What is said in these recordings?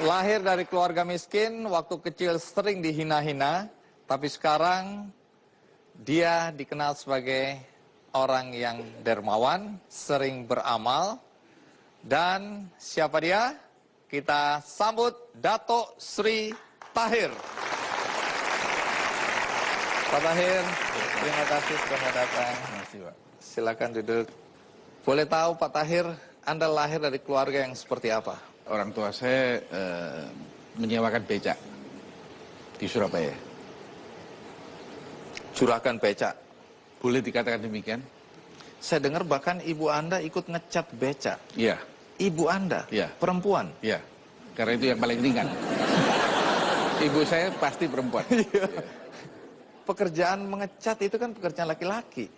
Lahir dari keluarga miskin, waktu kecil sering dihina-hina, tapi sekarang dia dikenal sebagai orang yang dermawan, sering beramal. Dan siapa dia? Kita sambut Dato' Sri Tahir. Pak Tahir, terima kasih sudah mau datang. Silakan duduk. Boleh tahu Pak Tahir, Anda lahir dari keluarga yang seperti apa? Orang tua saya menyewakan becak di Surabaya. Juragan becak. Boleh dikatakan demikian? Saya dengar bahkan ibu Anda ikut ngecat becak. Iya. Ibu Anda? Iya. Perempuan? Iya. Karena itu yang paling ringan. Ibu saya pasti perempuan. Pekerjaan mengecat itu kan pekerjaan laki-laki.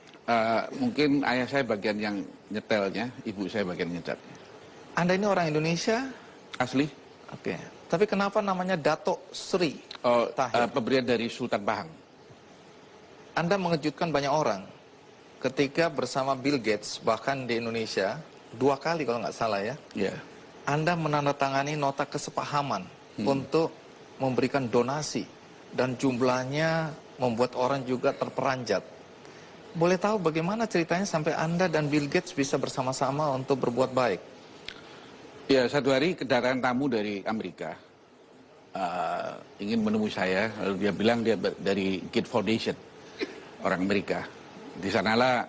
Mungkin ayah saya bagian yang nyetelnya, ibu saya bagian ngecat. Anda ini orang Indonesia? Asli? Oke. Tapi kenapa namanya Dato' Sri Tahir? Pemberian dari Sultan Pahang. Anda mengejutkan banyak orang. Ketika bersama Bill Gates, bahkan di Indonesia, 2 kali kalau nggak salah ya. Iya. Anda menandatangani nota kesepahaman untuk memberikan donasi. Dan jumlahnya membuat orang juga terperanjat. Boleh tahu bagaimana ceritanya sampai Anda dan Bill Gates bisa bersama-sama untuk berbuat baik? Ya, satu hari kedatangan tamu dari Amerika ingin menemui saya, lalu dia bilang dia dari Gates Foundation, orang Amerika. Di sanalah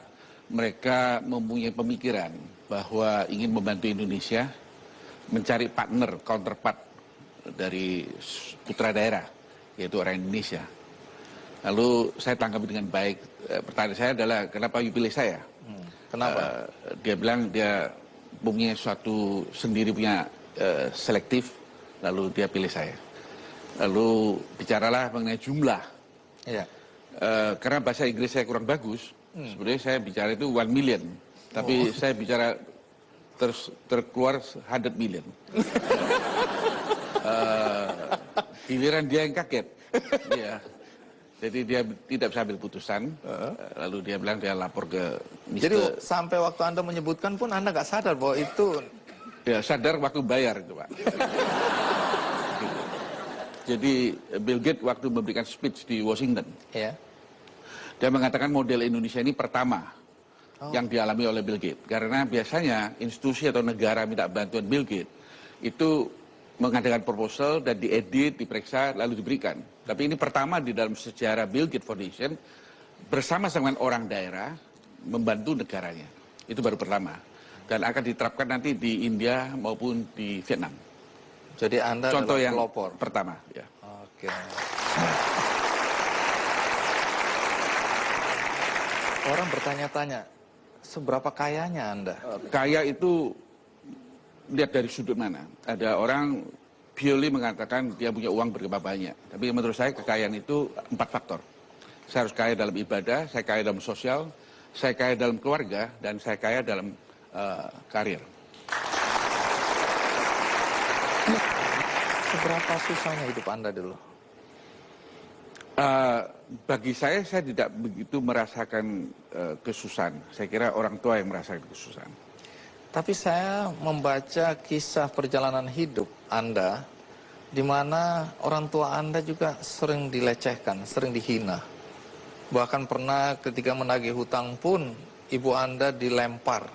mereka mempunyai pemikiran bahwa ingin membantu Indonesia mencari partner, counterpart dari putra daerah, yaitu orang Indonesia. Lalu saya tanggapi dengan baik. Pertanyaan saya adalah, kenapa you pilih saya? Kenapa? Dia bilang dia punya suatu sendiri punya selektif, lalu dia pilih saya. Lalu bicaralah mengenai jumlah. Iya. Karena bahasa Inggris saya kurang bagus, sebenarnya saya bicara itu 1 million. Tapi saya bicara terkeluar 100 million. Giliran dia yang kaget. Iya. Jadi dia tidak bisa ambil putusan, lalu dia bilang dia lapor ke Mr. Jadi sampai waktu Anda menyebutkan pun Anda nggak sadar bahwa itu... Ya sadar waktu bayar itu Pak. Jadi Bill Gates waktu memberikan speech di Washington, Ya. dia mengatakan model Indonesia ini pertama yang dialami oleh Bill Gates. Karena biasanya institusi atau negara minta bantuan Bill Gates itu mengadakan proposal dan diedit, diperiksa, lalu diberikan. Tapi ini pertama di dalam sejarah Bill Gates Foundation bersama dengan orang daerah membantu negaranya. Itu baru pertama. Dan akan diterapkan nanti di India maupun di Vietnam. Jadi Anda Contoh adalah yang pelopor. pertama. Ya. Oke. Orang bertanya-tanya, seberapa kayanya Anda? Kaya itu lihat dari sudut mana. Ada orang purely mengatakan dia punya uang berapa banyak. Tapi menurut saya kekayaan itu 4 faktor. Saya harus kaya dalam ibadah, saya kaya dalam sosial, saya kaya dalam keluarga, dan saya kaya dalam karir. Seberapa susahnya hidup Anda dulu? Bagi saya tidak begitu merasakan kesusahan. Saya kira orang tua yang merasakan kesusahan. Tapi saya membaca kisah perjalanan hidup Anda, di mana orang tua Anda juga sering dilecehkan, sering dihina. Bahkan pernah ketika menagih hutang pun, ibu Anda dilempar.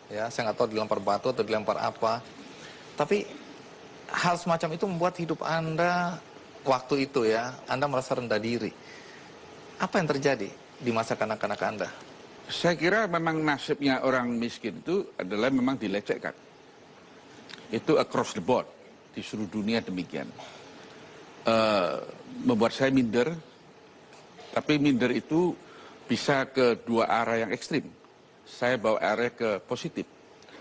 Ya, saya nggak tahu dilempar batu atau dilempar apa. Tapi hal semacam itu membuat hidup Anda waktu itu ya, Anda merasa rendah diri. Apa yang terjadi di masa kanak-kanak Anda? Saya kira memang nasibnya orang miskin itu adalah memang dilecehkan. Itu across the board, di seluruh dunia demikian. Membuat saya minder, tapi minder itu bisa ke 2 arah yang ekstrim. Saya bawa arah ke positif.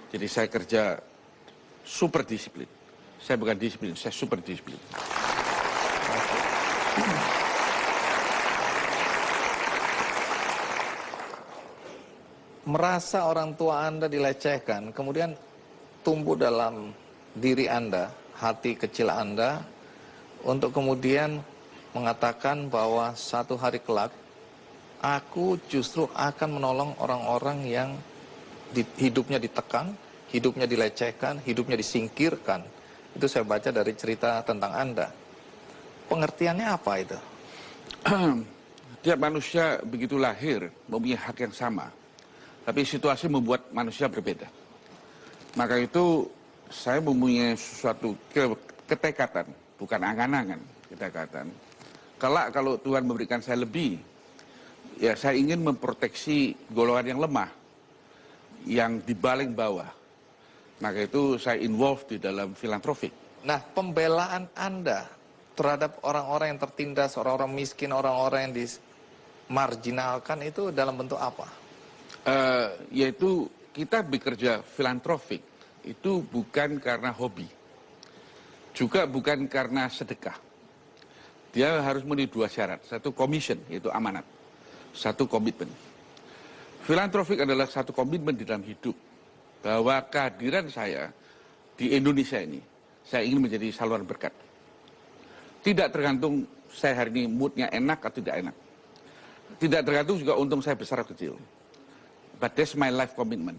Jadi saya kerja super disiplin. Saya bukan disiplin, saya super disiplin. Merasa orang tua Anda dilecehkan, kemudian tumbuh dalam diri Anda, hati kecil Anda, untuk kemudian mengatakan bahwa satu hari kelak, aku justru akan menolong orang-orang yang hidupnya ditekan, hidupnya dilecehkan, hidupnya disingkirkan. Itu saya baca dari cerita tentang Anda. Pengertiannya apa itu? Tiap manusia begitu lahir mempunyai hak yang sama, tapi situasi membuat manusia berbeda. Maka itu saya mempunyai suatu ketekatan, bukan angan-angan, ketekatan. Kalau Tuhan memberikan saya lebih, ya saya ingin memproteksi golongan yang lemah, yang di paling bawah. Maka itu saya involved di dalam filantropik. Nah, pembelaan Anda terhadap orang-orang yang tertindas, orang-orang miskin, orang-orang yang dimarginalkan itu dalam bentuk apa? Yaitu kita bekerja filantropik itu bukan karena hobi, juga bukan karena sedekah. Dia harus memenuhi dua syarat, satu commission yaitu amanat, satu komitmen. Filantropik adalah satu komitmen di dalam hidup bahwa kehadiran saya di Indonesia ini, saya ingin menjadi saluran berkat. Tidak tergantung saya hari ini moodnya enak atau tidak enak. Tidak tergantung juga untung saya besar atau kecil. But that's my life commitment.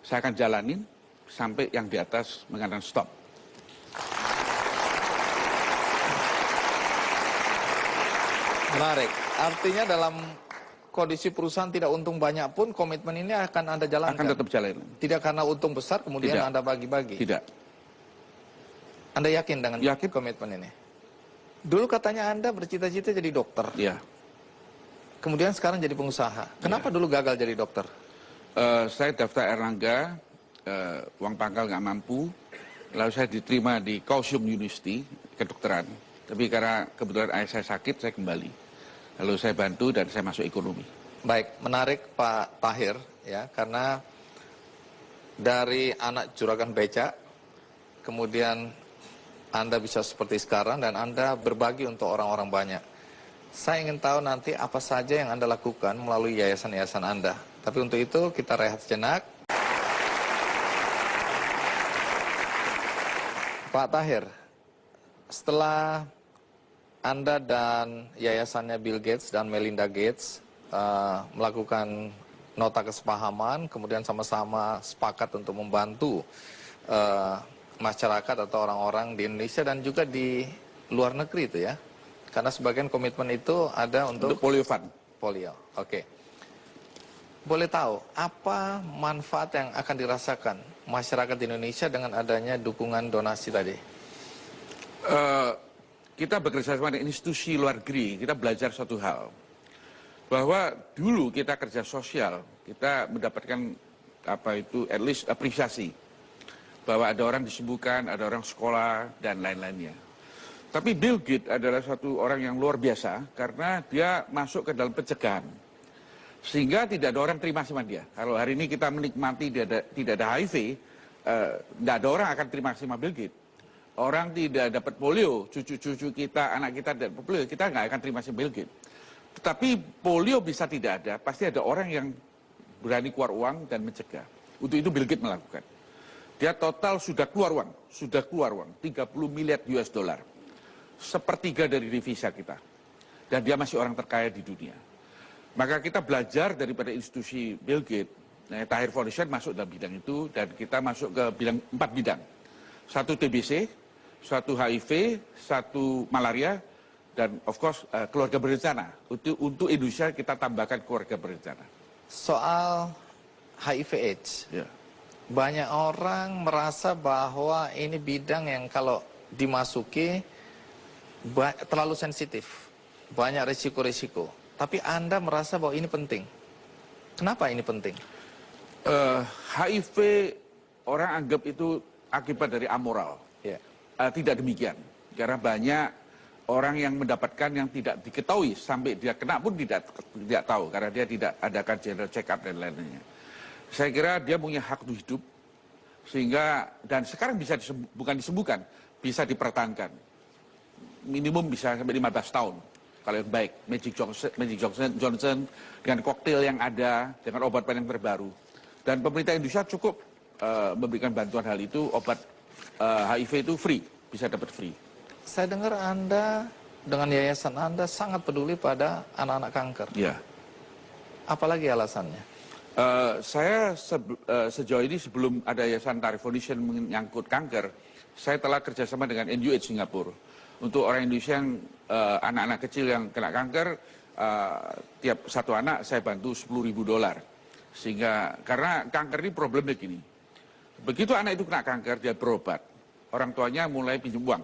Saya akan jalanin sampai yang di atas mengatakan stop. Menarik. Artinya dalam kondisi perusahaan tidak untung banyak pun komitmen ini akan Anda jalankan? Akan tetap jalan. Tidak karena untung besar kemudian Tidak. Anda bagi-bagi? Tidak. Anda yakin dengan komitmen ini? Dulu katanya Anda bercita-cita jadi dokter. Ya. Kemudian sekarang jadi pengusaha. Kenapa dulu gagal jadi dokter? Saya daftar Erlangga, uang pangkal nggak mampu. Lalu saya diterima di Kaohsiung University, kedokteran. Tapi karena kebetulan ayah saya sakit, saya kembali. Lalu saya bantu dan saya masuk ekonomi. Baik, menarik Pak Tahir, ya, karena dari anak juragan becak, kemudian Anda bisa seperti sekarang dan Anda berbagi untuk orang-orang banyak. Saya ingin tahu nanti apa saja yang Anda lakukan melalui yayasan-yayasan Anda. Tapi untuk itu kita rehat sejenak. Pak Tahir, setelah Anda dan yayasannya Bill Gates dan Melinda Gates melakukan nota kesepahaman, kemudian sama-sama sepakat untuk membantu masyarakat atau orang-orang di Indonesia dan juga di luar negeri itu ya. Karena sebagian komitmen itu ada untuk polio fund. Polio, oke. Boleh tahu apa manfaat yang akan dirasakan masyarakat di Indonesia dengan adanya dukungan donasi tadi? Kita bekerja sama dengan institusi luar negeri, kita belajar satu hal. Bahwa dulu kita kerja sosial, kita mendapatkan at least apresiasi. Bahwa ada orang disembuhkan, ada orang sekolah, dan lain-lainnya. Tapi Bill Gates adalah satu orang yang luar biasa, karena dia masuk ke dalam pencegahan. Sehingga tidak ada orang terima sama dia. Kalau hari ini kita menikmati tidak ada HIV, tidak ada orang akan terima sama Bill Gates. Orang tidak dapat polio, cucu-cucu kita, anak kita tidak dapat polio, kita nggak akan terima sama Bill Gates. Tetapi polio bisa tidak ada, pasti ada orang yang berani keluar uang dan mencegah. Untuk itu Bill Gates melakukan. Dia total sudah keluar uang, 30 miliar US dollar. Sepertiga dari devisa kita. Dan dia masih orang terkaya di dunia. Maka kita belajar daripada institusi Bill Gates, Tahir Foundation masuk dalam bidang itu, dan kita masuk ke bidang 4 bidang. Satu TBC, satu HIV, satu malaria, dan of course keluarga berencana. Untuk Indonesia kita tambahkan keluarga berencana. Soal HIV/AIDS, banyak orang merasa bahwa ini bidang yang kalau dimasuki terlalu sensitif, banyak risiko-risiko. Tapi Anda merasa bahwa ini penting. Kenapa ini penting? HIV orang anggap itu akibat dari amoral. Tidak demikian. Karena banyak orang yang mendapatkan yang tidak diketahui, sampai dia kena pun tidak tahu, karena dia tidak adakan general check up dan lain-lainnya. Saya kira dia punya hak untuk hidup, sehingga, dan sekarang bisa bukan disembuhkan, bisa dipertahankan. Minimum bisa sampai 15 tahun, kalau yang baik. Magic Johnson dengan koktail yang ada, dengan obat yang terbaru. Dan pemerintah Indonesia cukup memberikan bantuan hal itu, obat HIV itu free, bisa dapat free. Saya dengar Anda dengan yayasan Anda sangat peduli pada anak-anak kanker. Ya. Apalagi alasannya? Saya sejauh ini sebelum ada yayasan Tahir Foundation menyangkut kanker, saya telah kerjasama dengan NUH Singapura. Untuk orang Indonesia yang anak-anak kecil yang kena kanker, tiap satu anak saya bantu $10.000. Sehingga, karena kanker ini problemnya gini. Begitu anak itu kena kanker, dia berobat. Orang tuanya mulai pinjam uang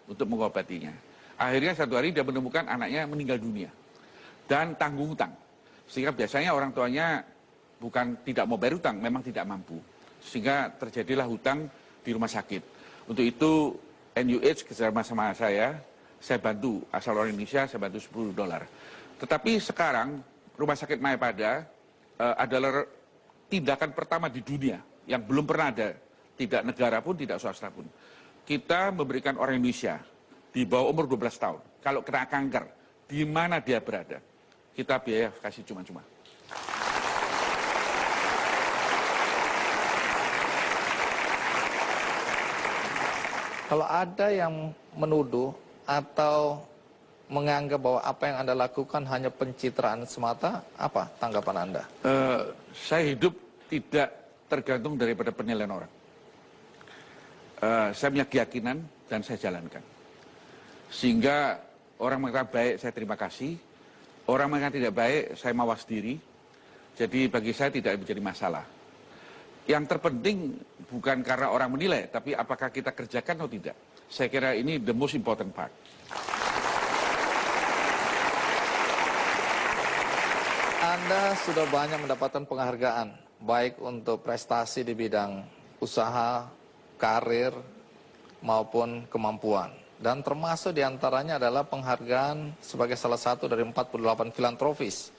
untuk mengobatinya. Akhirnya satu hari dia menemukan anaknya meninggal dunia. Dan tanggung hutang. Sehingga biasanya orang tuanya bukan tidak mau bayar hutang, memang tidak mampu. Sehingga terjadilah hutang di rumah sakit. Untuk itu NUH bersama sama saya bantu, asal orang Indonesia saya bantu $10. Tetapi sekarang Rumah Sakit Mayapada adalah tindakan pertama di dunia yang belum pernah ada. Tidak negara pun, tidak swasta pun. Kita memberikan orang Indonesia di bawah umur 12 tahun, kalau kena kanker, di mana dia berada, kita biaya kasih cuma-cuma. Kalau ada yang menuduh atau menganggap bahwa apa yang Anda lakukan hanya pencitraan semata, apa tanggapan Anda? Saya hidup tidak tergantung daripada penilaian orang. Saya punya keyakinan dan saya jalankan. Sehingga orang mengatakan baik, saya terima kasih. Orang mengatakan tidak baik, saya mawas diri. Jadi bagi saya tidak menjadi masalah. Yang terpenting bukan karena orang menilai, tapi apakah kita kerjakan atau tidak. Saya kira ini the most important part. Anda sudah banyak mendapatkan penghargaan, baik untuk prestasi di bidang usaha, karir, maupun kemampuan. Dan termasuk diantaranya adalah penghargaan sebagai salah satu dari 48 filantropis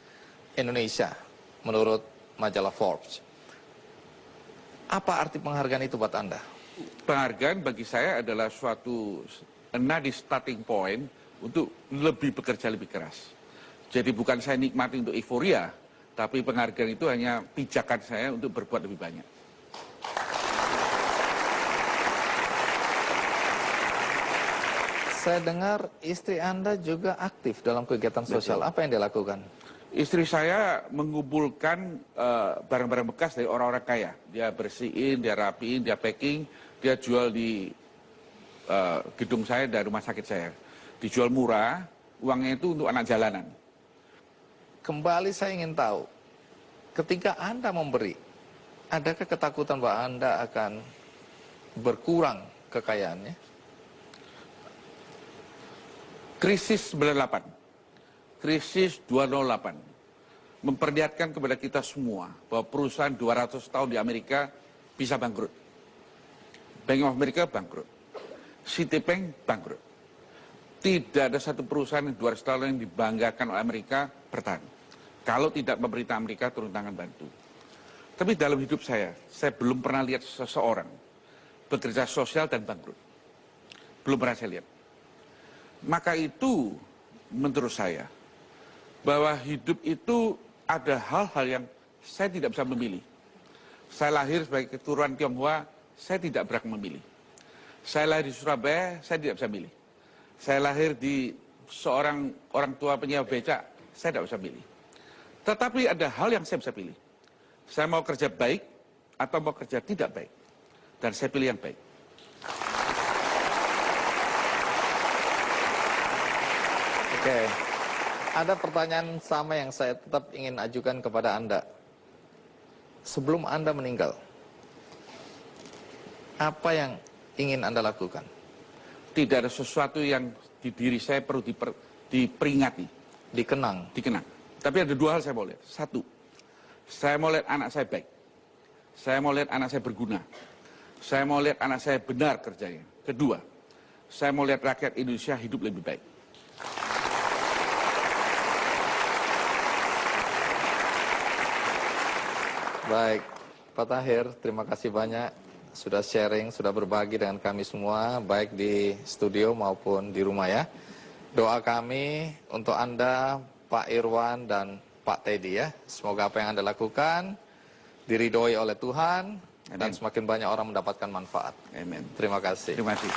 Indonesia, menurut majalah Forbes. Apa arti penghargaan itu buat Anda? Penghargaan bagi saya adalah suatu nadi starting point untuk lebih bekerja lebih keras. Jadi bukan saya nikmati untuk euforia, tapi penghargaan itu hanya pijakan saya untuk berbuat lebih banyak. Saya dengar istri Anda juga aktif dalam kegiatan sosial. Betul. Apa yang dia lakukan? Istri saya mengumpulkan barang-barang bekas dari orang-orang kaya. Dia bersihin, dia rapiin, dia packing, dia jual di gedung saya dan rumah sakit saya. Dijual murah, uangnya itu untuk anak jalanan. Kembali saya ingin tahu, ketika Anda memberi, adakah ketakutan bahwa Anda akan berkurang kekayaannya? Krisis 98. Krisis 208 memperlihatkan kepada kita semua bahwa perusahaan 200 tahun di Amerika bisa bangkrut. Bank of America bangkrut. Citibank bangkrut. Tidak ada satu perusahaan yang 200 tahun yang dibanggakan oleh Amerika bertahan. Kalau tidak pemerintah Amerika turun tangan bantu. Tapi dalam hidup saya belum pernah lihat seseorang bekerja sosial dan bangkrut. Belum pernah saya lihat. Maka itu menurut saya bahwa hidup itu ada hal-hal yang saya tidak bisa memilih. Saya lahir sebagai keturunan Tionghoa, saya tidak berhak memilih. Saya lahir di Surabaya, saya tidak bisa milih. Saya lahir di seorang orang tua penyewa becak, saya tidak bisa milih. Tetapi ada hal yang saya bisa pilih. Saya mau kerja baik atau mau kerja tidak baik. Dan saya pilih yang baik. Oke. Ada pertanyaan sama yang saya tetap ingin ajukan kepada Anda. Sebelum Anda meninggal, apa yang ingin Anda lakukan? Tidak ada sesuatu yang di diri saya perlu diperingati. Dikenang. Tapi ada dua hal saya mau lihat. Satu, saya mau lihat anak saya baik. Saya mau lihat anak saya berguna. Saya mau lihat anak saya benar kerjanya. Kedua, saya mau lihat rakyat Indonesia hidup lebih baik. Baik, Pak Tahir, terima kasih banyak sudah sharing, sudah berbagi dengan kami semua, baik di studio maupun di rumah ya. Doa kami untuk Anda, Pak Irwan dan Pak Teddy ya. Semoga apa yang Anda lakukan diridhoi oleh Tuhan dan semakin banyak orang mendapatkan manfaat. Amin. Terima kasih. Terima kasih.